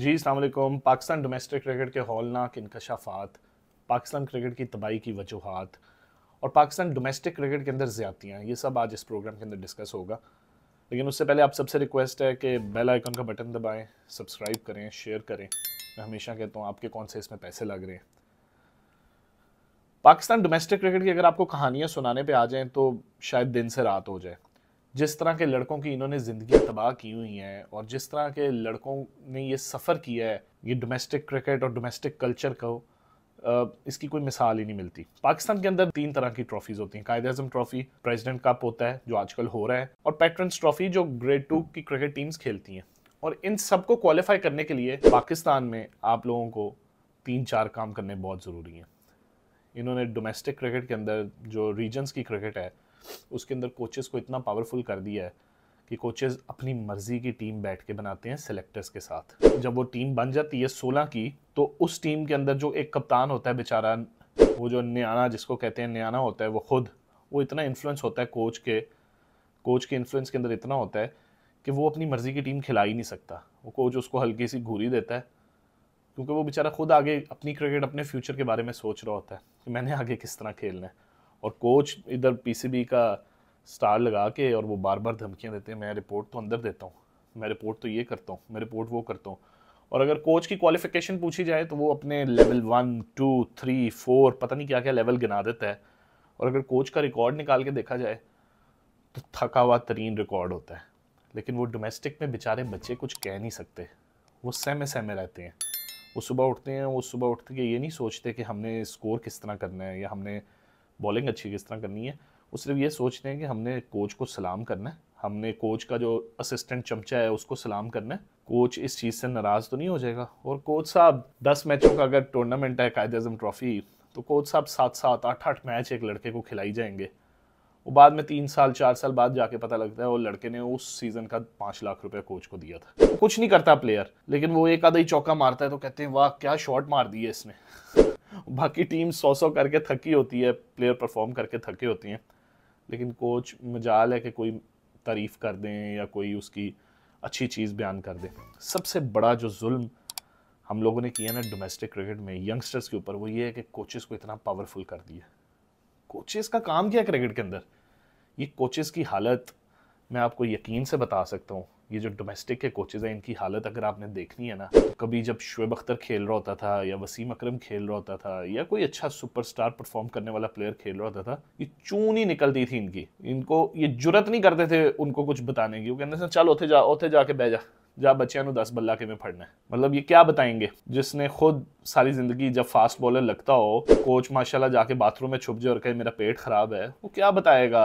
जी अस्सलाम वालेकुम। Pakistan domestic cricket के हौलनाक इंकशाफात, पाकिस्तान क्रिकेट की तबाही की वजूहात और पाकिस्तान डोमेस्टिक क्रिकेट के अंदर ज़्यादतियाँ, ये सब आज इस प्रोग्राम के अंदर डिस्कस होगा। लेकिन उससे पहले आप सबसे रिक्वेस्ट है कि बेल आइकन का बटन दबाएं, सब्सक्राइब करें, शेयर करें। मैं हमेशा कहता हूँ आपके कौन से इसमें पैसे लग रहे हैं। पाकिस्तान डोमेस्टिक क्रिकेट की अगर आपको कहानियाँ सुनाने पे आ जाएं तो शायद दिन से रात हो जाए। जिस तरह के लड़कों की इन्होंने ज़िंदगियाँ तबाह की हुई हैं और जिस तरह के लड़कों ने ये सफ़र किया है ये डोमेस्टिक क्रिकेट और डोमेस्टिक कल्चर को, इसकी कोई मिसाल ही नहीं मिलती। पाकिस्तान के अंदर 3 तरह की ट्रॉफीज होती हैं। कायद-ए-आज़म ट्रॉफी, प्रेसिडेंट कप होता है जो आजकल हो रहा है, और पैट्रन्स ट्रॉफी जो ग्रेड 2 की क्रिकेट टीम्स खेलती हैं। और इन सबको क्वालिफाई करने के लिए पाकिस्तान में आप लोगों को 3-4 काम करने बहुत ज़रूरी हैं। इन्होंने डोमेस्टिक क्रिकेट के अंदर जो रीजन्स की क्रिकेट है उसके अंदर कोचेस को इतना पावरफुल कर दिया है कि कोचेस अपनी मर्जी की टीम बैठ के बनाते हैं सेलेक्टर्स के साथ। जब वो टीम बन जाती है 16 की, तो उस टीम के अंदर जो एक कप्तान होता है बेचारा, वो जो न्याना जिसको कहते हैं न्याना होता है, वो इतना इन्फ्लुएंस होता है कोच के इन्फ्लुएंस के अंदर इतना होता है कि वो अपनी मर्जी की टीम खिला ही नहीं सकता। वो कोच उसको हल्की सी घूरी देता है, क्योंकि वो बेचारा खुद आगे अपनी क्रिकेट, अपने फ्यूचर के बारे में सोच रहा होता है कि मैंने आगे किस तरह खेलना है। और कोच इधर पीसीबी का स्टार लगा के और वो बार बार धमकियां देते हैं, मैं रिपोर्ट तो अंदर देता हूँ, मैं रिपोर्ट तो ये करता हूँ, मैं रिपोर्ट वो करता हूँ। और अगर कोच की क्वालिफिकेशन पूछी जाए तो वो अपने लेवल 1, 2, 3, 4 पता नहीं क्या क्या लेवल गिना देता है। और अगर कोच का रिकॉर्ड निकाल के देखा जाए तो थका हुआ तरीन रिकॉर्ड होता है। लेकिन वो डोमेस्टिक में बेचारे बच्चे कुछ कह नहीं सकते, वो सहमे सहमे रहते हैं। वो सुबह उठते हैं, वो सुबह उठ के ये नहीं सोचते कि हमने स्कोर किस तरह करना है या हमने बॉलिंग अच्छी किस तरह करनी है। वो सिर्फ ये सोचते हैं कि हमने कोच को सलाम करना है, हमने कोच का जो असिस्टेंट चमचा है उसको सलाम करना है, कोच इस चीज़ से नाराज़ तो नहीं हो जाएगा। और कोच साहब 10 मैचों का अगर टूर्नामेंट है कायद-ए-आज़म ट्रॉफी, तो कोच साहब 7-7, 8-8 मैच एक लड़के को खिलाई जाएंगे। वो बाद में 3 साल 4 साल बाद जाके पता लगता है वो लड़के ने उस सीजन का 5 लाख रुपए कोच को दिया था। वो कुछ नहीं करता प्लेयर, लेकिन वो एक आधा ही चौका मारता है तो कहते हैं वाह क्या शॉट मार दिए इसने। बाकी टीम 100 करके थकी होती है, प्लेयर परफॉर्म करके थके होती हैं, लेकिन कोच मजाल है कि कोई तारीफ कर दें या कोई उसकी अच्छी चीज़ बयान कर दे। सबसे बड़ा जो जुल्म हम लोगों ने किया ना डोमेस्टिक क्रिकेट में यंगस्टर्स के ऊपर, वो ये है कि कोचेस को इतना पावरफुल कर दिया। कोचेस का काम क्या है क्रिकेट के अंदर? ये कोचेस की हालत मैं आपको यकीन से बता सकता हूँ। ये जो डोमेस्टिक के कोचेस हैं इनकी हालत अगर आपने देखनी है ना, तो कभी जब शुएब अख्तर खेल रहा होता था या वसीम अकरम खेल रहा होता था या कोई अच्छा सुपरस्टार परफॉर्म करने वाला प्लेयर खेल रहा होता था, ये चून ही निकलती थी इनकी। इनको ये जुरत नहीं करते थे उनको कुछ बताने की। वो कहते थे चल उथे जाके बह जा बच्चियां 10 बल्ला के में पढ़ना है। मतलब ये क्या बताएंगे जिसने खुद सारी जिंदगी जब फास्ट बॉलर लगता हो, कोच माशाल्लाह जाके बाथरूम में छुप जाए और कहे मेरा पेट खराब है, वो क्या बताएगा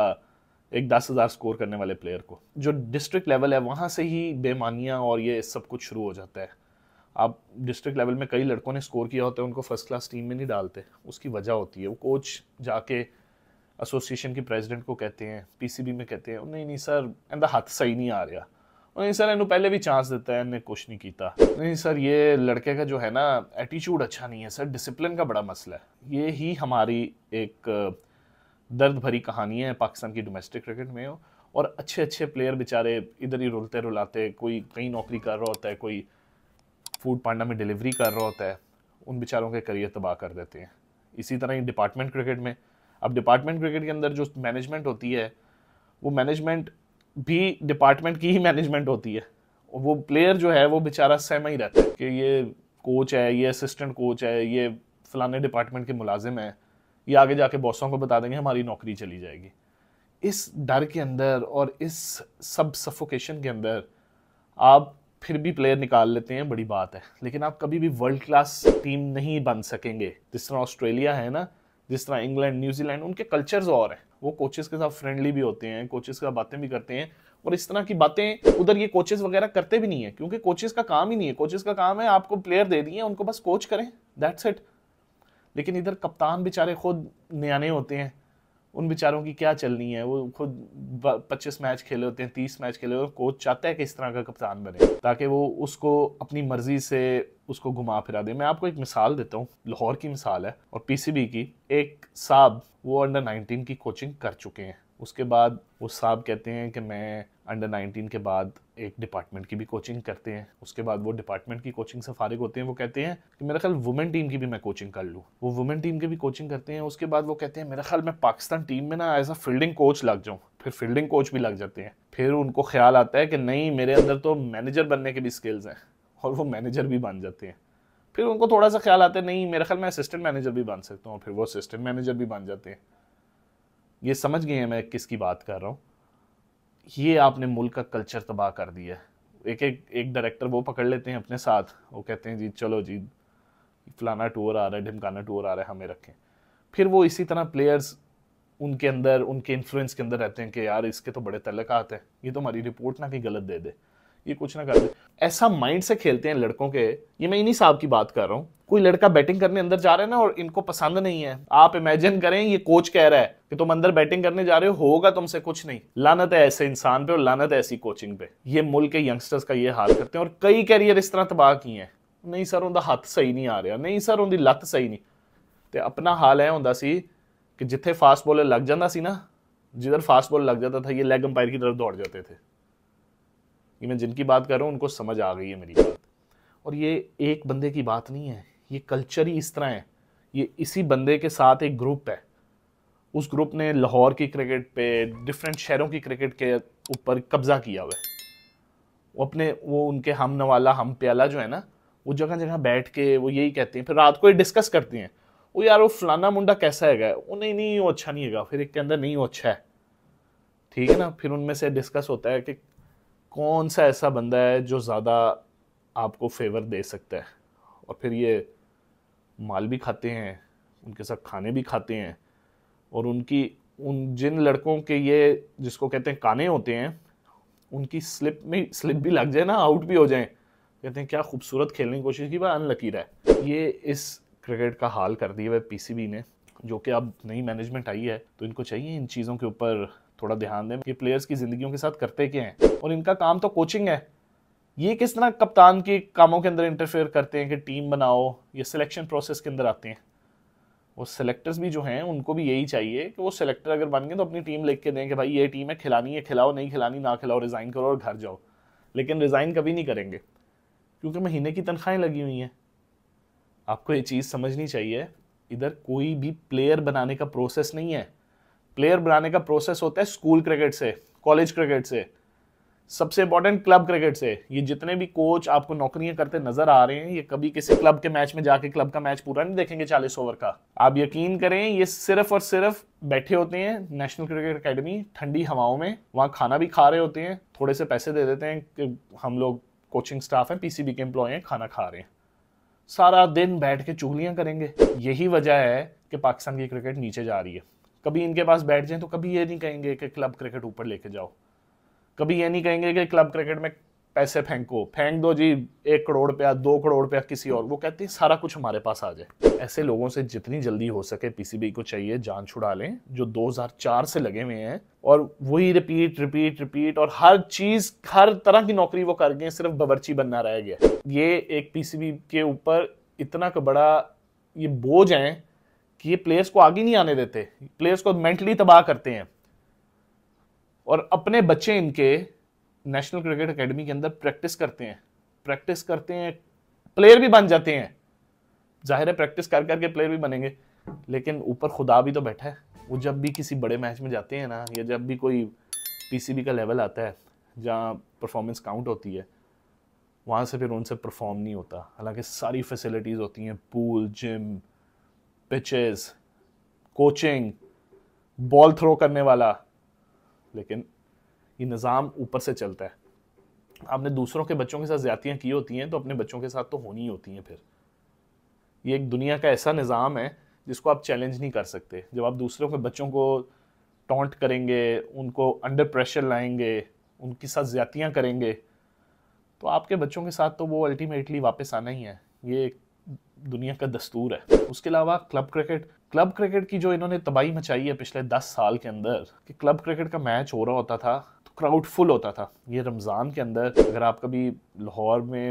एक 10,000 स्कोर करने वाले प्लेयर को। जो डिस्ट्रिक्ट लेवल है वहाँ से ही बेमानियाँ और ये सब कुछ शुरू हो जाता है। आप डिस्ट्रिक्ट लेवल में कई लड़कों ने स्कोर किया होता है, उनको फर्स्ट क्लास टीम में नहीं डालते, उसकी वजह होती है वो कोच जाके एसोसिएशन के प्रेसिडेंट को कहते हैं, पीसीबी में कहते हैं नहीं नहीं सर इनका हाथ सही नहीं आ रहा, नहीं सर इन्हों पहले भी चांस देता है इन्हें कुछ नहीं किया, नहीं सर ये लड़के का जो है ना एटीट्यूड अच्छा नहीं है सर, डिसिप्लिन का बड़ा मसला है। ये ही हमारी एक दर्द भरी कहानी है पाकिस्तान की डोमेस्टिक क्रिकेट में। और अच्छे अच्छे प्लेयर बेचारे इधर ही रुलते रुलाते, कोई कहीं नौकरी कर रहा होता है, कोई फूड पांडा में डिलीवरी कर रहा होता है, उन बेचारों के करियर तबाह कर देते हैं। इसी तरह ही डिपार्टमेंट क्रिकेट में, अब डिपार्टमेंट क्रिकेट के अंदर जो मैनेजमेंट होती है वो मैनेजमेंट भी डिपार्टमेंट की ही मैनेजमेंट होती है। वो प्लेयर जो है वो बेचारा सहमा ही रहता है कि ये कोच है, ये असिस्टेंट कोच है, ये फलाने डिपार्टमेंट के मुलाजिम है, ये आगे जाके बॉसों को बता देंगे हमारी नौकरी चली जाएगी। इस डर के अंदर और इस सब सफोकेशन के अंदर आप फिर भी प्लेयर निकाल लेते हैं, बड़ी बात है, लेकिन आप कभी भी वर्ल्ड क्लास टीम नहीं बन सकेंगे। जिस तरह ऑस्ट्रेलिया है ना, जिस तरह इंग्लैंड, न्यूजीलैंड, उनके कल्चर्स और हैं, वो कोचेस के साथ फ्रेंडली भी होते हैं, कोचेस के साथ बातें भी करते हैं। और इस तरह की बातें उधर ये कोचेस वगैरह करते भी नहीं है, क्योंकि कोचेस का काम ही नहीं है। कोचेस का काम है आपको प्लेयर दे दिए, उनको बस कोच करें, दैट्स इट। लेकिन इधर कप्तान बेचारे खुद न्याने होते हैं, उन बेचारों की क्या चलनी है। वो खुद 25 मैच खेले होते हैं, 30 मैच खेले होते हैं। कोच चाहता है कि इस तरह का कप्तान बने ताकि वो उसको अपनी मर्जी से उसको घुमा फिरा दे। मैं आपको एक मिसाल देता हूँ, लाहौर की मिसाल है और पीसीबी की। एक साहब वो अंडर 19 की कोचिंग कर चुके हैं, उसके बाद वो साहब कहते हैं कि मैं अंडर 19 के बाद एक डिपार्टमेंट की भी कोचिंग करते हैं, उसके बाद वो डिपार्टमेंट की कोचिंग से फारिग होते हैं, वो कहते हैं कि मेरा ख्याल वुमेन टीम की भी मैं कोचिंग कर लूँ, वो वुमेन टीम की भी कोचिंग करते हैं। उसके बाद वो कहते हैं मेरा ख्याल मैं पाकिस्तान टीम में ना एज अ फील्डिंग कोच लग जाऊँ, फिर फील्डिंग कोच भी लग जाते हैं। फिर उनको ख्याल आता है कि नहीं मेरे अंदर तो मैनेजर बनने के भी स्किल्स हैं, और वो मैनेजर भी बन जाते हैं। फिर उनको थोड़ा सा ख्याल आता है नहीं मेरा ख्याल मैं असिस्टेंट मैनेजर भी बन सकता हूँ, फिर वो असिस्टेंट मैनेजर भी बन जाते हैं। ये समझ गए हैं मैं किसकी बात कर रहा हूँ। ये आपने मुल्क का कल्चर तबाह कर दिया है। एक डायरेक्टर वो पकड़ लेते हैं अपने साथ, वो कहते हैं जी चलो जी फलाना टूर आ रहा है, ढिमकाना टूर आ रहा है, हमें रखें। फिर वो इसी तरह प्लेयर्स उनके अंदर, उनके इन्फ्लुएंस के अंदर रहते हैं कि यार इसके तो बड़े तल्लुकात हैं, ये तो हमारी रिपोर्ट ना कहीं गलत दे दे, ये कुछ ना कर दे। ऐसा माइंड से खेलते हैं लड़कों के। ये मैं इन्हीं साहब की बात कर रहा हूँ। कोई लड़का बैटिंग करने अंदर जा रहा है ना और इनको पसंद नहीं है, आप इमेजिन करें ये कोच कह रहा है कि तुम अंदर बैटिंग करने जा रहे हो, होगा तुमसे कुछ नहीं। लानत है ऐसे इंसान पे और लानत है ऐसी कोचिंग पे। ये मुल्क के यंगस्टर्स का ये हाल करते हैं और कई कैरियर इस तरह तबाह किए हैं। नहीं सर उनका हाथ सही नहीं आ रहा, नहीं सर उनकी लत सही नहीं। तो अपना हाल है ਹੁੰਦਾ ਸੀ कि जिथे फास्ट बॉलर लग जाता सी ना, जिधर फास्ट बॉलर लग जाता था ये लेग अंपायर की तरफ दौड़ जाते थे। ये मैं जिनकी बात कर रहा हूँ उनको समझ आ गई है मेरी बात। और ये एक बंदे की बात नहीं है, ये कल्चर ही इस तरह है। ये इसी बंदे के साथ एक ग्रुप है, उस ग्रुप ने लाहौर की क्रिकेट पे, डिफरेंट शहरों की क्रिकेट के ऊपर कब्जा किया हुआ है। वो उनके हम नवाला हम प्याला जो है ना, वो जगह जगह बैठ के वो यही कहते हैं, फिर रात को ये डिस्कस करते हैं, वो यार वो फलाना मुंडा कैसा है, वो नहीं नहीं वो अच्छा नहीं है, फिर एक के अंदर नहीं वो अच्छा है, ठीक है ना। फिर उनमें से डिस्कस होता है कि कौन सा ऐसा बंदा है जो ज़्यादा आपको फेवर दे सकता है, और फिर ये माल भी खाते हैं, उनके साथ खाने भी खाते हैं। और उन जिन लड़कों के ये जिसको कहते हैं काने होते हैं, उनकी स्लिप भी लग जाए ना, आउट भी हो जाए, कहते हैं क्या खूबसूरत खेलने की कोशिश की, वह अनलकी रहा है। ये इस क्रिकेट का हाल कर दिया है पीसीबी ने, जो कि अब नई मैनेजमेंट आई है तो इनको चाहिए इन चीज़ों के ऊपर थोड़ा ध्यान दें कि प्लेयर्स की ज़िंदगियों के साथ करते क्या हैं। और इनका काम तो कोचिंग है, ये किस तरह कप्तान के कामों के अंदर इंटरफेयर करते हैं कि टीम बनाओ, ये सिलेक्शन प्रोसेस के अंदर आते हैं। वो सेलेक्टर्स भी जो हैं उनको भी यही चाहिए कि वो सेलेक्टर अगर बन गए तो अपनी टीम लिख के दें कि भाई ये टीम है, खिलानी है खिलाओ, नहीं खिलानी ना खिलाओ, रिज़ाइन करो और घर जाओ। लेकिन रिज़ाइन कभी नहीं करेंगे क्योंकि महीने की तनख्वाहें लगी हुई हैं। आपको ये चीज़ समझनी चाहिए, इधर कोई भी प्लेयर बनाने का प्रोसेस नहीं है। प्लेयर बनाने का प्रोसेस होता है स्कूल क्रिकेट से, कॉलेज क्रिकेट से, सबसे इंपॉर्टेंट क्लब क्रिकेट से। ये जितने भी कोच आपको नौकरियां करते नजर आ रहे हैं, ये कभी किसी क्लब के मैच में जाके क्लब का मैच पूरा नहीं देखेंगे 40 ओवर का। आप यकीन करें ये सिर्फ और सिर्फ बैठे होते हैं नेशनल क्रिकेट एकेडमी ठंडी हवाओं में, वहाँ खाना भी खा रहे होते हैं, थोड़े से पैसे दे देते हैं कि हम लोग कोचिंग स्टाफ हैं, पीसीबी के एम्प्लॉय हैं, खाना खा रहे हैं, सारा दिन बैठ के चुगलियां करेंगे। यही वजह है कि पाकिस्तान की क्रिकेट नीचे जा रही है। कभी इनके पास बैठ जाएं तो कभी ये नहीं कहेंगे कि क्लब क्रिकेट ऊपर लेके जाओ, कभी ये नहीं कहेंगे कि क्लब क्रिकेट में पैसे फेंक दो जी, 1 करोड़ रुपया 2 करोड़ रुपया किसी और, वो कहते हैं सारा कुछ हमारे पास आ जाए। ऐसे लोगों से जितनी जल्दी हो सके पीसीबी को चाहिए जान छुड़ा लें, जो 2004 से लगे हुए हैं और वही रिपीट रिपीट रिपीट, और हर चीज हर तरह की नौकरी वो कर गए, सिर्फ बावर्ची बनना रह गया। ये एक पीसीबी के ऊपर इतना बड़ा ये बोझ है कि ये प्लेयर्स को आगे नहीं आने देते, प्लेयर्स को मेंटली तबाह करते हैं। और अपने बच्चे इनके नेशनल क्रिकेट एकेडमी के अंदर प्रैक्टिस करते हैं, प्लेयर भी बन जाते हैं। जाहिर है प्रैक्टिस कर करके प्लेयर भी बनेंगे, लेकिन ऊपर खुदा भी तो बैठा है। वो जब भी किसी बड़े मैच में जाते हैं ना, या जब भी कोई पीसीबी का लेवल आता है जहाँ परफॉर्मेंस काउंट होती है, वहाँ से फिर उनसे परफॉर्म नहीं होता। हालांकि सारी फैसिलिटीज़ होती हैं, pool, gym, pitches, coaching, ball throw करने वाला, लेकिन ये निज़ाम ऊपर से चलता है। आपने दूसरों के बच्चों के साथ ज़्यादतियाँ की होती हैं तो अपने बच्चों के साथ तो होनी ही होती हैं। फिर ये एक दुनिया का ऐसा निज़ाम है जिसको आप चैलेंज नहीं कर सकते। जब आप दूसरों के बच्चों को टॉन्ट करेंगे, उनको अंडर प्रेशर लाएंगे, उनके साथ ज़्यादतियाँ करेंगे, तो आपके बच्चों के साथ तो वो अल्टीमेटली वापस आना ही है। ये दुनिया का दस्तूर है। उसके अलावा क्लब क्रिकेट की जो इन्होंने तबाही मचाई है पिछले 10 साल के अंदर, कि क्लब क्रिकेट का मैच हो रहा होता था तो क्राउड फुल होता था। ये रमज़ान के अंदर अगर आप कभी लाहौर में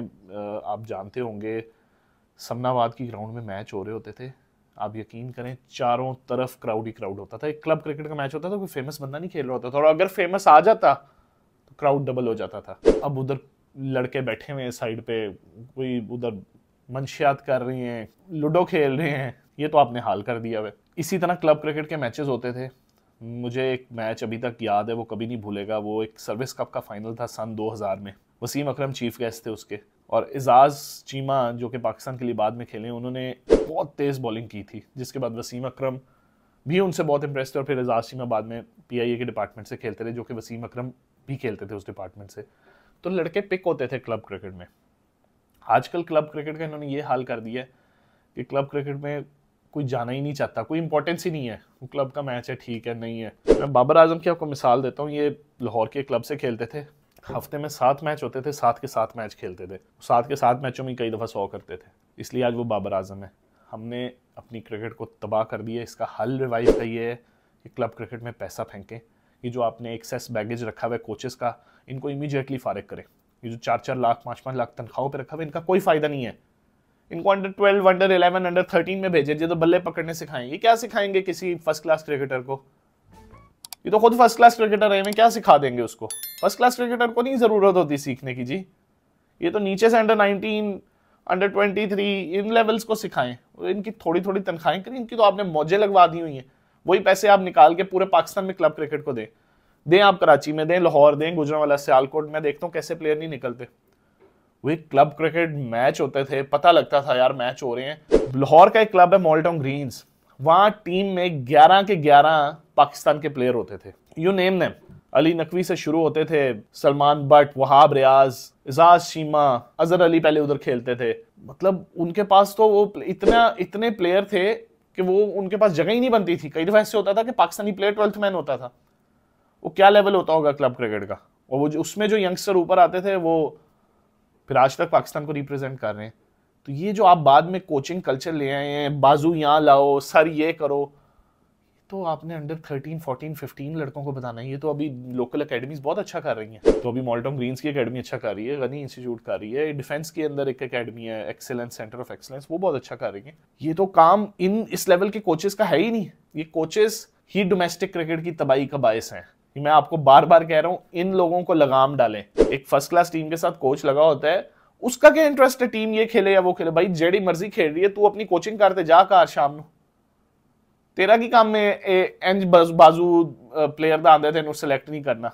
आप जानते होंगे, समनाबाद की ग्राउंड में मैच हो रहे होते थे, आप यकीन करें चारों तरफ क्राउड ही क्राउड होता था। एक क्लब क्रिकेट का मैच होता था, कोई फेमस बंदा नहीं खेल रहा होता था, और अगर फेमस आ जाता तो क्राउड डबल हो जाता था। अब उधर लड़के बैठे हुए हैं साइड पे, कोई उधर मंशियात कर रही हैं, लूडो खेल रहे हैं, ये तो आपने हाल कर दिया हुआ। इसी तरह क्लब क्रिकेट के मैचेस होते थे। मुझे एक मैच अभी तक याद है, वो कभी नहीं भूलेगा। वो एक सर्विस कप का फाइनल था सन 2000 में। वसीम अकरम चीफ गेस्ट थे उसके, और एजाज चीमा जो कि पाकिस्तान के लिए बाद में खेले, उन्होंने बहुत तेज बॉलिंग की थी, जिसके बाद वसीम अकरम भी उनसे बहुत इंप्रेस थे। और फिर एजाज चीमा बाद में PIA के डिपार्टमेंट से खेलते रहे, जो कि वसीम अकरम भी खेलते थे उस डिपार्टमेंट से। तो लड़के पिक होते थे क्लब क्रिकेट में। आजकल क्लब क्रिकेट का इन्होंने ये हाल कर दिया है कि क्लब क्रिकेट में कोई जाना ही नहीं चाहता, कोई इंपॉर्टेंस ही नहीं है। वो क्लब का मैच है, ठीक है, नहीं है। मैं बाबर आजम की आपको मिसाल देता हूँ। ये लाहौर के क्लब से खेलते थे, हफ्ते में 7 मैच होते थे, 7 के 7 मैच खेलते थे। 7 के 7 मैचों में कई दफ़ा 100 करते थे, इसलिए आज वो बाबर आजम है। हमने अपनी क्रिकेट को तबाह कर दिया। इसका हल रिवाइव का ये है कि क्लब क्रिकेट में पैसा फेंकें। ये जो आपने एक्सेस बैगेज रखा हुआ है कोचेस का, इनको इमीडिएटली फारिग करें। ये जो 4-4 लाख 5-5 लाख तनख्वाहों पे रखा हुआ है, इनका कोई फायदा नहीं है। इनको अंडर 12, अंडर 11, अंडर 13 में भेजे, जो तो बल्ले पकड़ने सिखाएं। ये क्या सिखाएंगे किसी फर्स्ट क्लास क्रिकेटर को? ये तो खुद फर्स्ट क्लास क्रिकेटर है, क्या सिखा देंगे उसको? फर्स्ट क्लास क्रिकेटर को नहीं जरूरत होती सीखने की जी। ये तो नीचे से अंडर 19, अंडर 23 इन लेवल्स को सिखाएं। इनकी थोड़ी थोड़ी तनख्वाहें करें। इनकी तो आपने मौजें लगवा दी हुई हैं। वही पैसे आप निकाल के पूरे पाकिस्तान में क्लब क्रिकेट को दें आप कराची में दें, लाहौर दें, गुजरांवाला, सियालकोट में। देखता हूँ कैसे प्लेयर नहीं निकलते। वही क्लब क्रिकेट मैच होते थे, पता लगता था यार मैच हो रहे हैं। लाहौर का एक क्लब है मोल्टन ग्रीन्स, वहां टीम में 11 के 11 पाकिस्तान के प्लेयर होते थे। You name them. Ali Naqvi से शुरू होते थे, सलमान बट, वहाब रियाज, एजाज शीमा, अजहर अली पहले उधर खेलते थे। मतलब उनके पास तो वो इतने प्लेयर थे कि वो उनके पास जगह ही नहीं बनती थी। कई दफा ऐसे होता था कि पाकिस्तानी प्लेयर 12th मैन होता था। वो क्या लेवल होता होगा क्लब क्रिकेट का। और वो उसमें जो यंगस्टर ऊपर आते थे, वो फिर आज तक पाकिस्तान को रिप्रेजेंट कर रहे हैं। तो ये जो आप बाद में कोचिंग कल्चर ले आए हैं, बाजू यहाँ लाओ, सर ये करो, तो आपने अंडर 13, 14, 15 लड़कों को बताना है। ये तो अभी लोकल एकेडमीज बहुत अच्छा कर रही हैं। तो अभी मोल्टन ग्रीन्स की एकेडमी अच्छा कर रही है, गनी इंस्टीट्यूट कर रही है, डिफेंस के अंदर एक एकेडमी है, एक्सेलेंस, सेंटर ऑफ एक्सेलेंस, वो बहुत अच्छा कर रही है। ये तो काम इस लेवल के कोचेस का है ही नहीं। ये कोचेस ही डोमेस्टिक क्रिकेट की तबाही का बायस हैं। मैं आपको बार बार कह रहा हूं, इन लोगों को लगाम डालें। एक फर्स्ट क्लास टीम के साथ कोच लगा होता है, उसका क्या इंटरेस्ट है टीम ये खेले या वो खेले? भाई जेडी मर्जी खेल रही है, तू अपनी कोचिंग करते जा कार शाम ਨੂੰ। तेरा की काम में इंज बाजू प्लेयर दा आंदे तेन सिलेक्ट नहीं करना।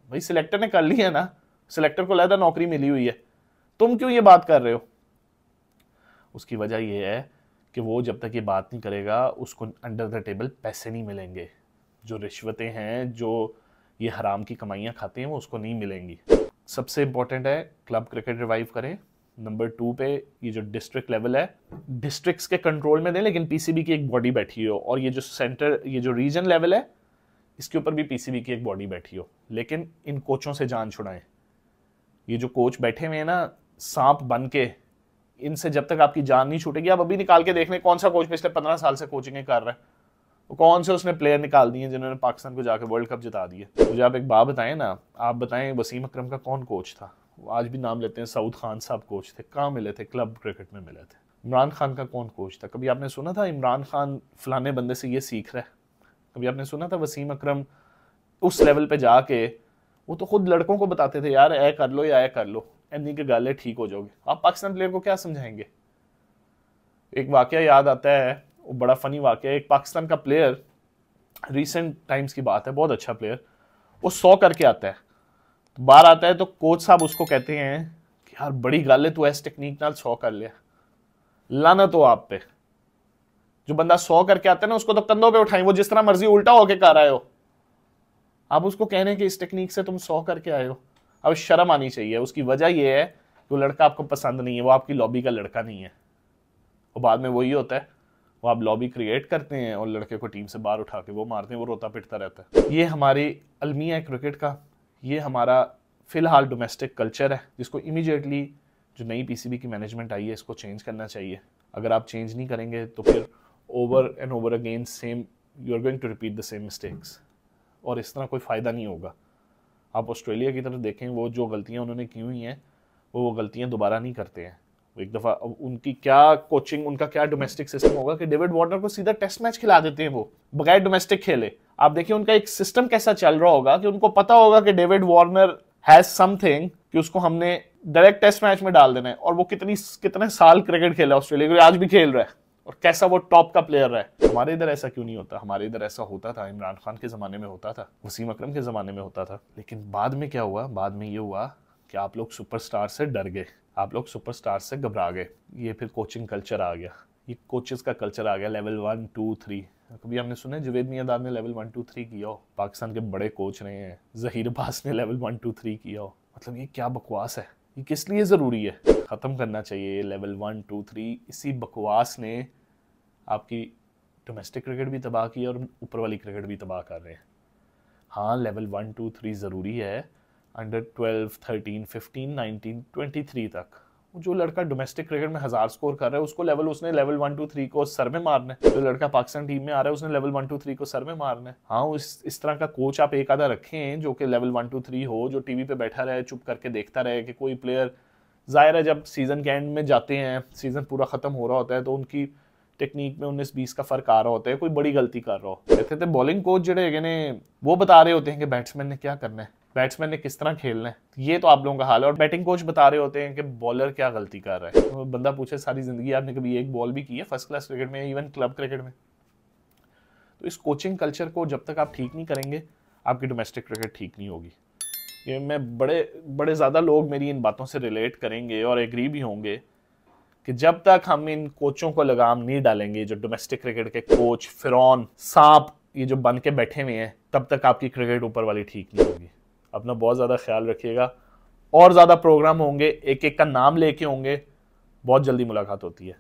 भाई सिलेक्टर ने कर लिया है ना, सिलेक्टर को लहदा नौकरी मिली हुई है, तुम क्यों ये बात कर रहे हो? उसकी वजह यह है कि वो जब तक ये बात नहीं करेगा, उसको अंडर द टेबल पैसे नहीं मिलेंगे। जो रिश्वतें हैं, जो ये हराम की कमाइयाँ खाते हैं, वो उसको नहीं मिलेंगी। सबसे इंपॉर्टेंट है क्लब क्रिकेट रिवाइव करें। नंबर 2 पे ये जो डिस्ट्रिक्ट लेवल है, डिस्ट्रिक्ट्स के कंट्रोल में दें, लेकिन PCB की एक बॉडी बैठी हो। और ये जो सेंटर, ये जो रीजन लेवल है, इसके ऊपर भी PCB की एक बॉडी बैठी हो। लेकिन इन कोचों से जान छुड़ाएं। ये जो कोच बैठे हुए हैं ना सांप बन के, इनसे जब तक आपकी जान नहीं छूटेगी। आप अभी निकाल के देख लें कौन सा कोच पिछले 15 साल से कोचिंग कर रहा है, वो कौन से उसने प्लेयर निकाल दिए जिन्होंने पाकिस्तान को जाके वर्ल्ड कप जिता दिया। मुझे आप एक बात बताएं ना, आप बताएं वसीम अकरम का कौन कोच था? आज भी नाम लेते हैं, सऊद खान साहब कोच थे। कहाँ मिले थे? क्लब क्रिकेट में मिले थे। इमरान खान का कौन कोच था? कभी आपने सुना था इमरान खान फलाने बंदे से ये सीख रहा है? कभी आपने सुना था वसीम अकरम उस लेवल पे जाके? वो तो खुद लड़कों को बताते थे, यार ऐ कर लो या ऐ कर लो, इन्हीं के गाले ठीक हो जाओगे। आप पाकिस्तान प्लेयर को क्या समझाएंगे? एक वाकया याद आता है, वो बड़ा फनी वाकया है। एक पाकिस्तान का प्लेयर, रिसेंट टाइम्स की बात है, बहुत अच्छा प्लेयर, वो 100 करके आता है, बाहर आता है, तो कोच साहब उसको कहते हैं कि यार बड़ी गल है, तू ऐस टेक्निक नाल 100 कर लिया। लानत हो आप पे। जो बंदा 100 करके आता है ना, उसको तो कंधों पे उठाएं, वो जिस तरह मर्जी उल्टा होके कर आए हो, आप उसको कह रहे हैं कि इस टेक्निक से तुम 100 करके आए हो। अब शर्म आनी चाहिए। उसकी वजह यह है कि वो लड़का आपको पसंद नहीं है, वो आपकी लॉबी का लड़का नहीं है। और बाद में वही होता है, वो आप लॉबी क्रिएट करते हैं और लड़के को टीम से बाहर उठा के वो मारते हैं, वो रोता पिटता रहता है। ये हमारी अलमिया है क्रिकेट का, ये हमारा फिलहाल डोमेस्टिक कल्चर है, जिसको इमीडिएटली जो नई PCB की मैनेजमेंट आई है इसको चेंज करना चाहिए। अगर आप चेंज नहीं करेंगे तो फिर over and over again same, you are going to repeat the same mistakes, और इस तरह कोई फ़ायदा नहीं होगा। आप ऑस्ट्रेलिया की तरफ देखें, वो जो गलतियाँ उन्होंने की हुई हैं वो गलतियाँ दोबारा नहीं करते हैं। एक दफ़ा उनकी क्या कोचिंग, उनका क्या डोमेस्टिक सिस्टम होगा कि डेविड वार्नर को सीधा टेस्ट मैच खिला देते हैं वो, बगैर डोमेस्टिक खेले। आप देखिए उनका एक सिस्टम कैसा चल रहा होगा कि उनको पता होगा कि डेविड वार्नर हैज समथिंग कि उसको हमने डायरेक्ट टेस्ट मैच में डाल देना है, और वो कितने साल क्रिकेट खेला ऑस्ट्रेलिया के, आज भी खेल रहा है, और कैसा वो टॉप का प्लेयर रहा है। हमारे इधर ऐसा क्यों नहीं होता? हमारे इधर ऐसा होता था, इमरान खान के ज़माने में होता था, वसीम अकरम के ज़माने में होता था। लेकिन बाद में क्या हुआ? बाद में ये हुआ कि आप लोग सुपरस्टार से डर गए, आप लोग सुपरस्टार से घबरा गए। ये फिर कोचिंग कल्चर आ गया, ये कोचेस का कल्चर आ गया, लेवल 1 2 3। कभी हमने सुना है जुवेद मियांदाद ने लेवल 1 2 3 किया हो? पाकिस्तान के बड़े कोच रहे हैं, जहीर अब्बास ने लेवल 1 2 3 किया हो? मतलब ये क्या बकवास है? ये किस लिए ज़रूरी है? ख़त्म करना चाहिए ये लेवल 1 2 3। इसी बकवास ने आपकी डोमेस्टिक क्रिकेट भी तबाह की और ऊपर वाली क्रिकेट भी तबाह कर रहे हैं। हाँ, लेवल 1 2 3 ज़रूरी है अंडर 12 13 15 19 23 तक। जो लड़का डोमेस्टिक क्रिकेट में 1000 स्कोर कर रहा है, उसको उसने लेवल 1 2 3 को सर में मारना है। जो लड़का पाकिस्तान टीम में आ रहा है, उसने लेवल 1 2 3 को सर में मारना है। हाँ, इस तरह का कोच आप एक आधा रखें जो कि लेवल 1 2 3 हो, जो टीवी पे बैठा रहे, चुप करके देखता रहे कि कोई प्लेयर, जाहिर है जब सीजन के एंड में जाते हैं, सीजन पूरा खत्म हो रहा होता है, तो उनकी टेक्निक में 19-20 का फर्क आ रहा होता है, कोई बड़ी गलती कर रहा हो। कहते थे बॉलिंग कोच जड़े ने वो बता रहे होते हैं कि बैट्समैन ने क्या करना है, बैट्समैन ने किस तरह खेलना है। ये तो आप लोगों का हाल है। और बैटिंग कोच बता रहे होते हैं कि बॉलर क्या गलती कर रहा है। तो बंदा पूछे सारी जिंदगी आपने कभी एक बॉल भी की है फर्स्ट क्लास क्रिकेट में, इवन क्लब क्रिकेट में? तो इस कोचिंग कल्चर को जब तक आप ठीक नहीं करेंगे, आपकी डोमेस्टिक क्रिकेट ठीक नहीं होगी। ये मैं बड़े ज़्यादा लोग मेरी इन बातों से रिलेट करेंगे और एग्री भी होंगे कि जब तक हम इन कोचों को लगाम नहीं डालेंगे, जो डोमेस्टिक क्रिकेट के कोच फिरौन सांप ये जो बन के बैठे हुए हैं, तब तक आपकी क्रिकेट ऊपर वाली ठीक नहीं होगी। अपना बहुत ज़्यादा ख्याल रखिएगा। और ज़्यादा प्रोग्राम होंगे, एक एक का नाम लेके होंगे। बहुत जल्दी मुलाकात होती है।